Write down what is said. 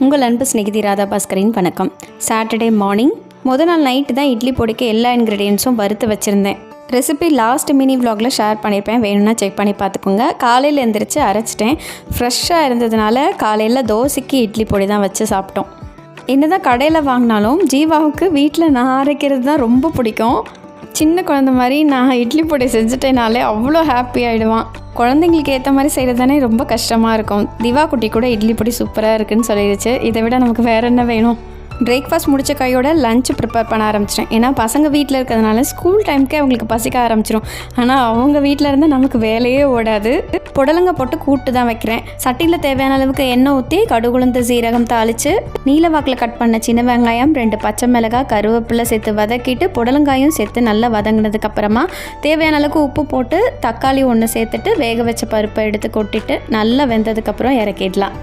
உங்கள் அன்பு ஸ்நேகிதி ராதா பாஸ்கரின் வணக்கம். சாட்டர்டே மார்னிங் முதல் நாள் நைட்டு தான் இட்லி பொடிக்க எல்லா இன்க்ரீடியன்ஸும் வறுத்து வச்சுருந்தேன். ரெசிபி லாஸ்ட் மினி விலாகில் ஷேர் பண்ணியிருப்பேன், வேணும்னா செக் பண்ணி பார்த்துக்கோங்க. காலையில் எழுந்திரிச்சு அரைச்சிட்டேன். ஃப்ரெஷ்ஷாக இருந்ததுனால காலையில் தோசைக்கு இட்லி பொடி தான் வச்சு சாப்பிட்டோம். என்ன தான் கடையில் வாங்கினாலும் ஜீவாவுக்கு வீட்டில் நான் அரைக்கிறது தான் ரொம்ப பிடிக்கும். சின்ன குழந்த மாதிரி நான் இட்லி பொடி செஞ்சுட்டேனாலே அவ்வளோ ஹாப்பி ஆகிடுவான். குழந்தைங்களுக்கு ஏற்ற மாதிரி செய்கிறது தானே ரொம்ப கஷ்டமாக இருக்கும். திவா குட்டி கூட இட்லி பொடி சூப்பராக இருக்குதுன்னு சொல்லிடுச்சு. இதை விட நமக்கு வேறு என்ன வேணும்? பிரேக்ஃபாஸ்ட் முடித்த கையோட லஞ்ச் ப்ரிப்பேர் பண்ண ஆரம்பிச்சிட்டேன். ஏன்னா பசங்க வீட்டில் இருக்கிறதுனால ஸ்கூல் டைமுக்கே அவங்களுக்கு பசிக்க ஆரம்பிச்சிடும். ஆனால் அவங்க வீட்டில் இருந்தால் நமக்கு வேலையே ஓடாது. புடலங்க போட்டு கூட்டு தான் வைக்கிறேன். சட்டியில் தேவையான அளவுக்கு எண்ணெய் ஊற்றி கடுகுளுந்து சீரகம் தாளித்து நீல வாக்கில் கட் பண்ண சின்ன வெங்காயம் 2 பச்சை மிளகாய் கருவேப்பிலை சேர்த்து வதக்கிட்டு புடலங்காயும் சேர்த்து நல்லா வதங்கினதுக்கப்புறமா தேவையான அளவுக்கு உப்பு போட்டு தக்காளி 1 சேர்த்துட்டு வேக வச்ச பருப்பை எடுத்து கொட்டிட்டு நல்லா வெந்ததுக்கப்புறம் இறக்கிடலாம்.